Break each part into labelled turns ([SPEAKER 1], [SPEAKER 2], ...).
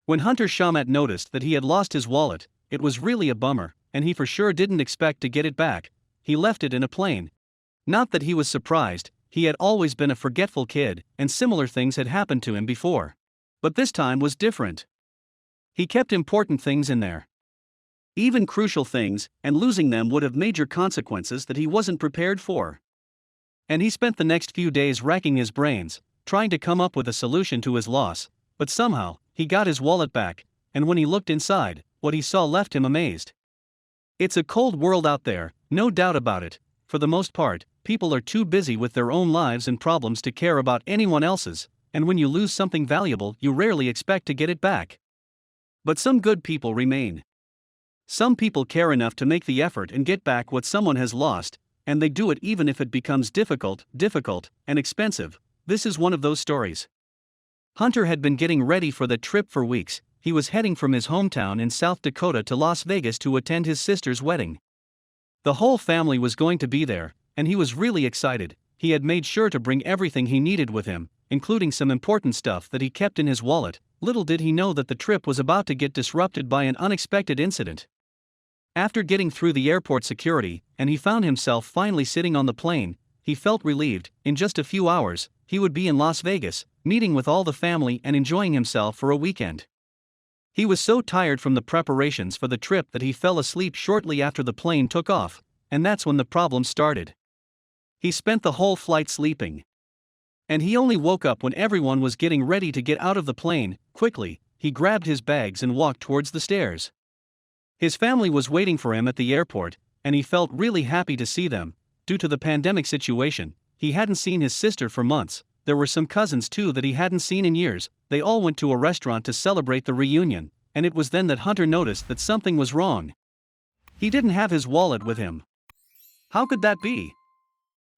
[SPEAKER 1] When Hunter Shamatt noticed that he had lost his wallet, it was really a bummer, and he for sure didn't expect to get it back. He left it in a plane. Not that he was surprised, he had always been a forgetful kid, and similar things had happened to him before. But this time was different. He kept important things in there. Even crucial things, and losing them would have major consequences that he wasn't prepared for. And he spent the next few days racking his brains, trying to come up with a solution to his loss, but somehow, he got his wallet back, and when he looked inside, what he saw left him amazed. It's a cold world out there, no doubt about it. For the most part, people are too busy with their own lives and problems to care about anyone else's, and when you lose something valuable, you rarely expect to get it back. But some good people remain. Some people care enough to make the effort and get back what someone has lost, and they do it even if it becomes difficult, and expensive. This is one of those stories. Hunter had been getting ready for the trip for weeks. He was heading from his hometown in South Dakota to Las Vegas to attend his sister's wedding. The whole family was going to be there, and he was really excited. He had made sure to bring everything he needed with him, including some important stuff that he kept in his wallet. Little did he know that the trip was about to get disrupted by an unexpected incident. After getting through the airport security, and he found himself finally sitting on the plane, he felt relieved. In just a few hours, he would be in Las Vegas, meeting with all the family and enjoying himself for a weekend. He was so tired from the preparations for the trip that he fell asleep shortly after the plane took off, and that's when the problem started. He spent the whole flight sleeping. And he only woke up when everyone was getting ready to get out of the plane. Quickly, he grabbed his bags and walked towards the stairs. His family was waiting for him at the airport, and he felt really happy to see them. Due to the pandemic situation, he hadn't seen his sister for months. There were some cousins too that he hadn't seen in years. They all went to a restaurant to celebrate the reunion, and it was then that Hunter noticed that something was wrong. He didn't have his wallet with him. How could that be?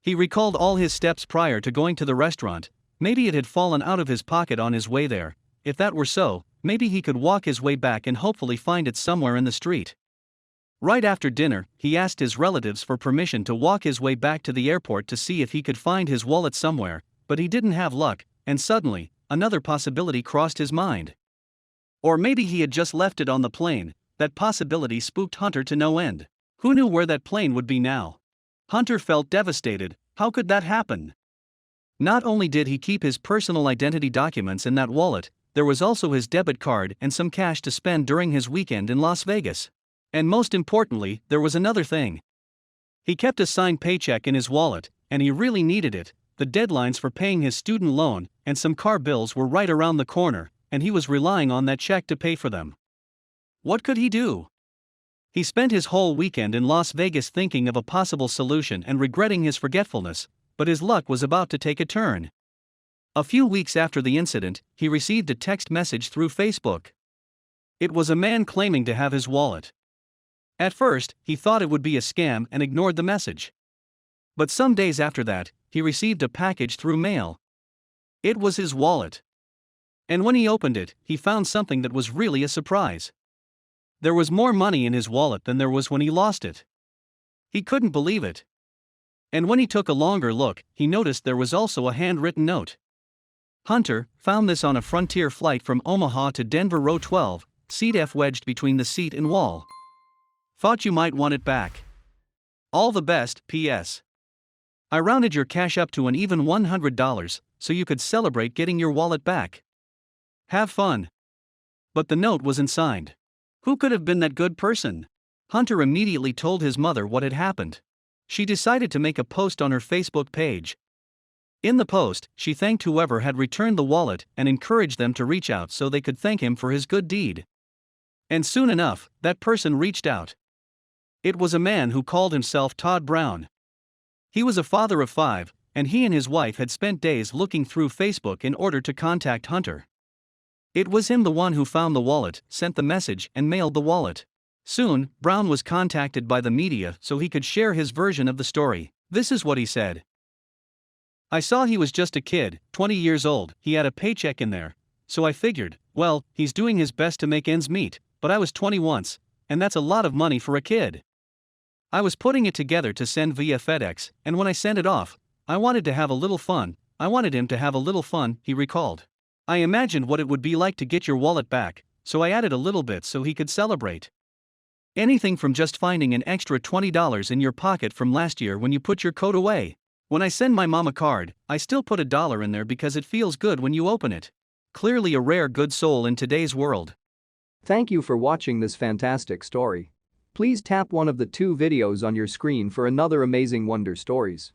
[SPEAKER 1] He recalled all his steps prior to going to the restaurant. Maybe it had fallen out of his pocket on his way there. If that were so, maybe he could walk his way back and hopefully find it somewhere in the street. Right after dinner, he asked his relatives for permission to walk his way back to the airport to see if he could find his wallet somewhere, but he didn't have luck, and suddenly, another possibility crossed his mind. Or maybe he had just left it on the plane. That possibility spooked Hunter to no end. Who knew where that plane would be now? Hunter felt devastated. How could that happen? Not only did he keep his personal identity documents in that wallet, there was also his debit card and some cash to spend during his weekend in Las Vegas. And most importantly, there was another thing. He kept a signed paycheck in his wallet, and he really needed it. The deadlines for paying his student loan and some car bills were right around the corner, and he was relying on that check to pay for them. What could he do? He spent his whole weekend in Las Vegas thinking of a possible solution and regretting his forgetfulness, but his luck was about to take a turn. A few weeks after the incident, he received a text message through Facebook. It was a man claiming to have his wallet. At first, he thought it would be a scam and ignored the message. But some days after that, he received a package through mail. It was his wallet. And when he opened it, he found something that was really a surprise. There was more money in his wallet than there was when he lost it. He couldn't believe it. And when he took a longer look, he noticed there was also a handwritten note. Hunter found this on a Frontier flight from Omaha to Denver, row 12, seat F, wedged between the seat and wall. Thought you might want it back. All the best, P.S. I rounded your cash up to an even $100, so you could celebrate getting your wallet back. Have fun. But the note wasn't signed. Who could have been that good person? Hunter immediately told his mother what had happened. She decided to make a post on her Facebook page. In the post, she thanked whoever had returned the wallet and encouraged them to reach out so they could thank him for his good deed. And soon enough, that person reached out. It was a man who called himself Todd Brown. He was a father of 5, and he and his wife had spent days looking through Facebook in order to contact Hunter. It was him, the one who found the wallet, sent the message, and mailed the wallet. Soon, Brown was contacted by the media so he could share his version of the story. This is what he said. I saw he was just a kid, 20 years old, he had a paycheck in there, so I figured, well, he's doing his best to make ends meet, but I was 20 once, and that's a lot of money for a kid. I was putting it together to send via FedEx, and when I sent it off, I wanted to have a little fun. I wanted him to have a little fun, he recalled. I imagined what it would be like to get your wallet back, so I added a little bit so he could celebrate. Anything from just finding an extra $20 in your pocket from last year when you put your coat away. When I send my mom a card, I still put $1 in there because it feels good when you open it. Clearly a rare good soul in today's world.
[SPEAKER 2] Thank you for watching this fantastic story. Please tap one of the 2 videos on your screen for another amazing wonder stories.